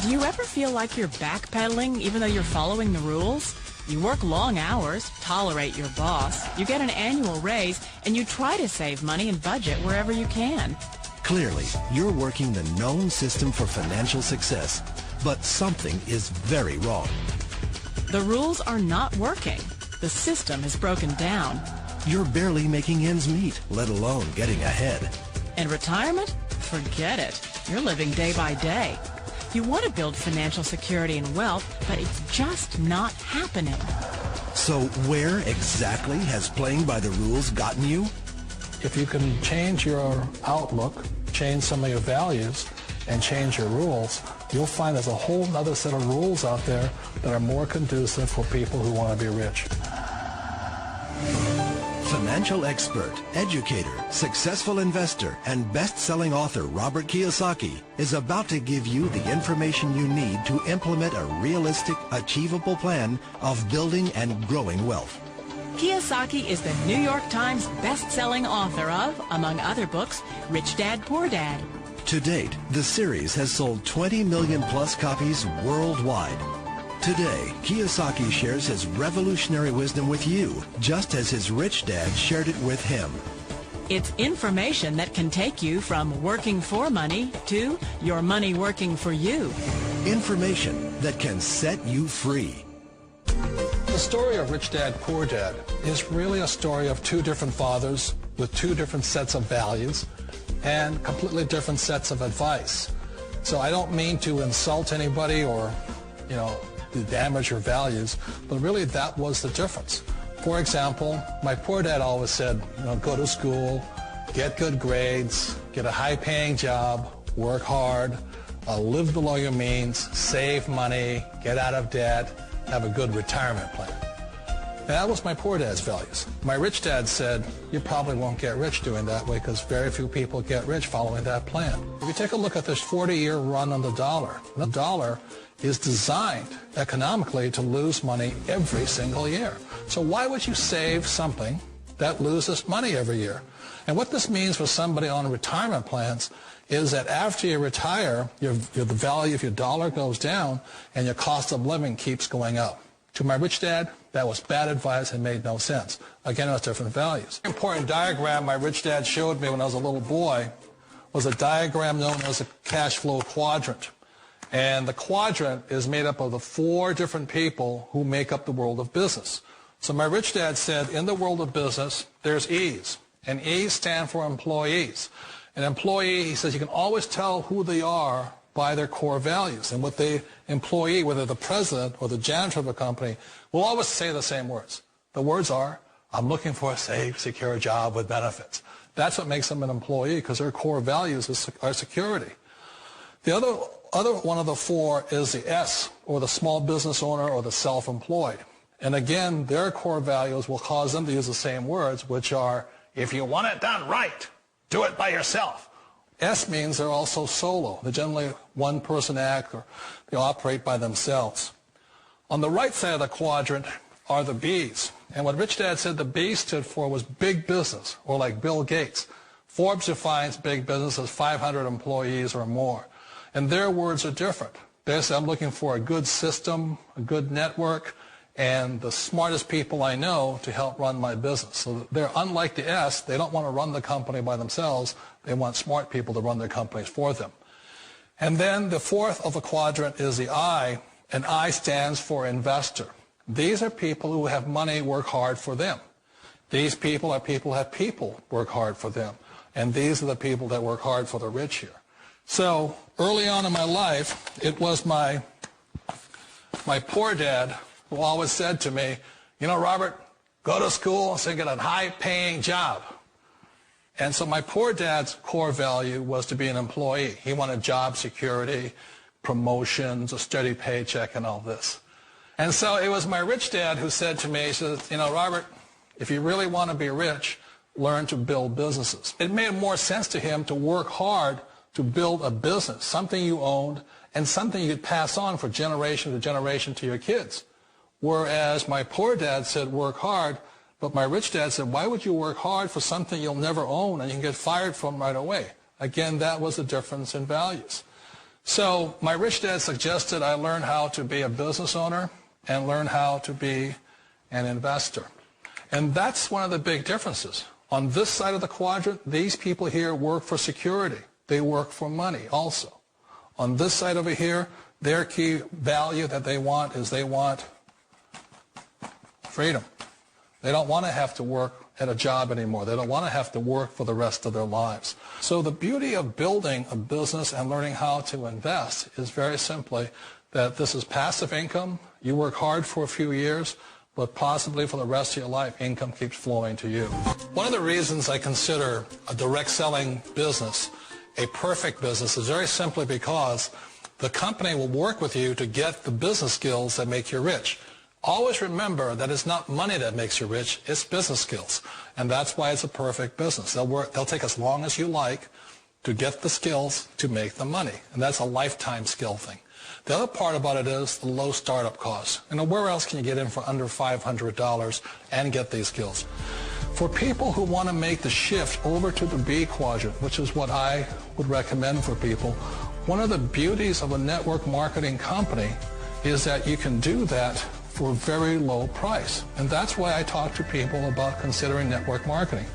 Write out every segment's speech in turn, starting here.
Do you ever feel like you're backpedaling even though you're following the rules? You work long hours, tolerate your boss, you get an annual raise, and you try to save money and budget wherever you can. Clearly, you're working the known system for financial success, but something is very wrong. The rules are not working. The system is broken down. You're barely making ends meet, let alone getting ahead. And retirement? Forget it. You're living day by day. You want to build financial security and wealth, but it's just not happening. So where exactly has playing by the rules gotten you? If you can change your outlook, change some of your values, and change your rules, you'll find there's a whole other set of rules out there that are more conducive for people who want to be rich. Financial expert, educator, successful investor, and best-selling author Робърт Кийосаки is about to give you the information you need to implement a realistic, achievable plan of building and growing wealth. Kiyosaki is the New York Times best-selling author of, among other books, Rich Dad, Poor Dad. To date, the series has sold 20 million plus copies worldwide. Today, Kiyosaki shares his revolutionary wisdom with you, just as his rich dad shared it with him. It's information that can take you from working for money to your money working for you. Information that can set you free. The story of Rich Dad, Poor Dad is really a story of two different fathers with two different sets of values and completely different sets of advice. So I don't mean to insult anybody or, to damage your values, but really that was the difference. For example, my poor dad always said, go to school, get good grades, get a high-paying job, work hard, live below your means, save money, get out of debt, have a good retirement plan. That was my poor dad's values. My rich dad said, you probably won't get rich doing that way because very few people get rich following that plan. If you take a look at this 40-year run on the dollar is designed economically to lose money every single year. So why would you save something that loses money every year? And what this means for somebody on retirement plans is that after you retire, the value of your dollar goes down and your cost of living keeps going up. To my rich dad, that was bad advice and made no sense. Again, it was different values. An important diagram my rich dad showed me when I was a little boy was a diagram known as a cash flow quadrant. And the quadrant is made up of the four different people who make up the world of business. So my rich dad said, in the world of business, there's E's. And E's stand for employees. An employee, he says, you can always tell who they are by their core values. And with the employee, whether the president or the janitor of a company, will always say the same words. The words are, I'm looking for a safe, secure job with benefits. That's what makes them an employee, because their core values are security. The other one of the four is the S, or the small business owner or the self-employed. And again, their core values will cause them to use the same words, which are, if you want it done right, do it by yourself. S means they're also solo. They're generally one-person act, or they operate by themselves. On the right side of the quadrant are the B's. And what Rich Dad said the B stood for was big business, or like Bill Gates. Forbes defines big business as 500 employees or more. And their words are different. They say, I'm looking for a good system, a good network, and the smartest people I know to help run my business. So they're unlike the S. They don't want to run the company by themselves. They want smart people to run their companies for them. And then the fourth of the quadrant is the I, and I stands for investor. These are people who have money work hard for them. These people are people who have people work hard for them. And these are the people that work hard for the rich here. So early on in my life, it was my poor dad who always said to me, Robert, go to school and get a high-paying job. And so my poor dad's core value was to be an employee. He wanted job security, promotions, a steady paycheck, and all this. And so it was my rich dad who said to me, he says, Robert, if you really want to be rich, learn to build businesses. It made more sense to him to work hard to build a business, something you owned, and something you could pass on for generation to generation to your kids. Whereas my poor dad said work hard, but my rich dad said, why would you work hard for something you'll never own and you can get fired from right away? Again, that was the difference in values. So my rich dad suggested I learn how to be a business owner and learn how to be an investor. And that's one of the big differences. On this side of the quadrant, these people here work for security. They work for money also. On this side over here, their key value that they want is they want freedom. They don't want to have to work at a job anymore. They don't want to have to work for the rest of their lives. So the beauty of building a business and learning how to invest is very simply that this is passive income. You work hard for a few years, but possibly for the rest of your life, income keeps flowing to you. One of the reasons I consider a direct selling business a perfect business is very simply because the company will work with you to get the business skills that make you rich. Always remember that it's not money that makes you rich, it's business skills. And that's why it's a perfect business. They'll take as long as you like to get the skills to make the money. And that's a lifetime skill thing. The other part about it is the low startup cost. Where else can you get in for under $500 and get these skills? For people who want to make the shift over to the B quadrant, which is what I would recommend for people, one of the beauties of a network marketing company is that you can do that for a very low price. And that's why I talk to people about considering network marketing.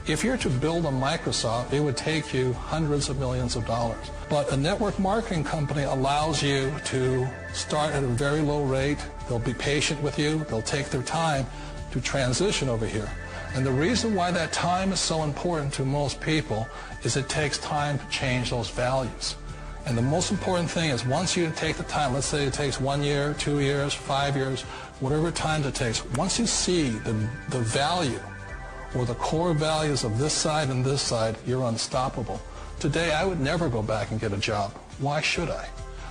If you're to build a Microsoft, it would take you hundreds of millions of dollars. But a network marketing company allows you to start at a very low rate. They'll be patient with you. They'll take their time to transition over here. And the reason why that time is so important to most people is it takes time to change those values. And the most important thing is once you take the time, let's say it takes 1 year, 2 years, 5 years, whatever time it takes, once you see the value or the core values of this side and this side, you're unstoppable. Today, I would never go back and get a job. Why should I?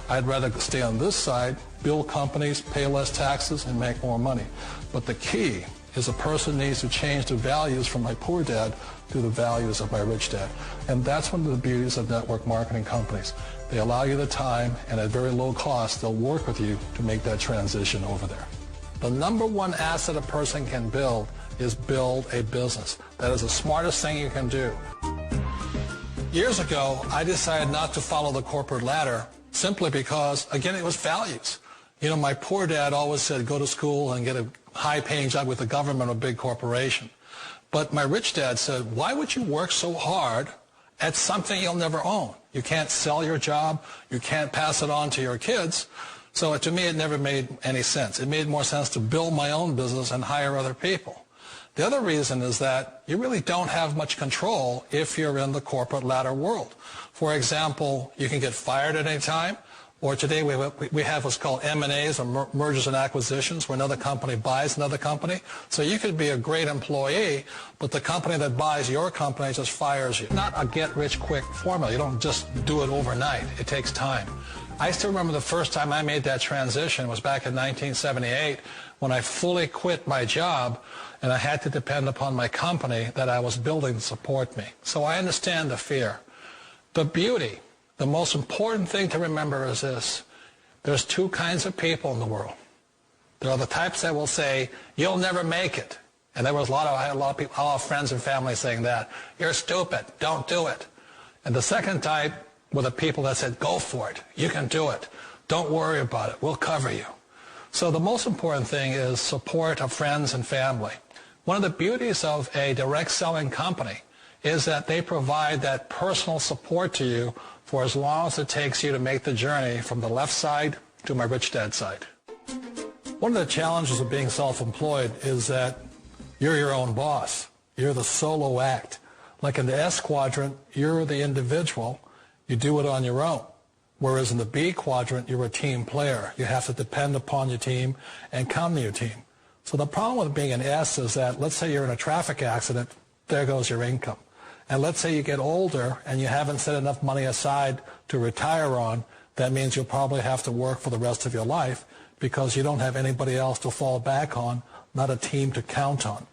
I'd rather stay on this side, build companies, pay less taxes, and make more money. But the key is a person needs to change the values from my poor dad to the values of my rich dad. And that's one of the beauties of network marketing companies. They allow you the time, and at very low cost, they'll work with you to make that transition over there. The number one asset a person can build is build a business. That is the smartest thing you can do. Years ago, I decided not to follow the corporate ladder simply because, again, it was values. My poor dad always said, go to school and get a high-paying job with the government or a big corporation. But my rich dad said, why would you work so hard at something you'll never own? You can't sell your job. You can't pass it on to your kids. So to me, it never made any sense. It made more sense to build my own business and hire other people. The other reason is that you really don't have much control if you're in the corporate ladder world. For example, you can get fired at any time. Or today we have what's called M&As, or mergers and acquisitions, where another company buys another company. So you could be a great employee, but the company that buys your company just fires you. Not a get-rich-quick formula. You don't just do it overnight. It takes time. I still remember the first time I made that transition was back in 1978 when I fully quit my job and I had to depend upon my company that I was building to support me. So I understand the fear. The beauty. The most important thing to remember is this. There's two kinds of people in the world. There are the types that will say, you'll never make it. And I had a lot of people, a lot of friends and family saying that. You're stupid. Don't do it. And the second type were the people that said, go for it. You can do it. Don't worry about it. We'll cover you. So the most important thing is support of friends and family. One of the beauties of a direct selling company is that they provide that personal support to you for as long as it takes you to make the journey from the left side to my rich dad side. One of the challenges of being self-employed is that you're your own boss. You're the solo act. Like in the S quadrant, you're the individual. You do it on your own. Whereas in the B quadrant, you're a team player. You have to depend upon your team and come to your team. So the problem with being an S is that, let's say you're in a traffic accident, there goes your income. And let's say you get older and you haven't set enough money aside to retire on, that means you'll probably have to work for the rest of your life because you don't have anybody else to fall back on, not a team to count on.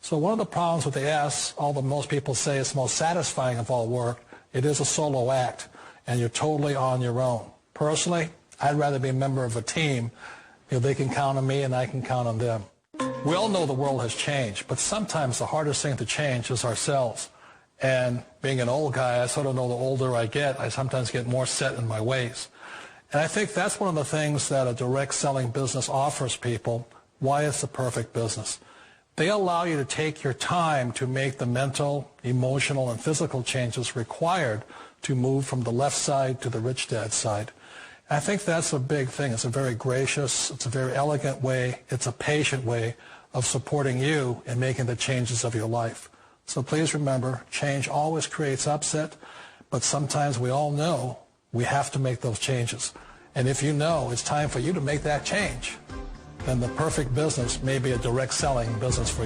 So one of the problems with the S, although most people say it's most satisfying of all work, it is a solo act and you're totally on your own. Personally, I'd rather be a member of a team. They can count on me and I can count on them. We all know the world has changed, but sometimes the hardest thing to change is ourselves. And being an old guy, I sort of know the older I get, I sometimes get more set in my ways. And I think that's one of the things that a direct selling business offers people, why it's the perfect business. They allow you to take your time to make the mental, emotional, and physical changes required to move from the left side to the rich dad side. And I think that's a big thing. It's a very gracious, it's a very elegant way, it's a patient way of supporting you in making the changes of your life. So please remember, change always creates upset, but sometimes we all know we have to make those changes. And if you know it's time for you to make that change, then the perfect business may be a direct selling business for you.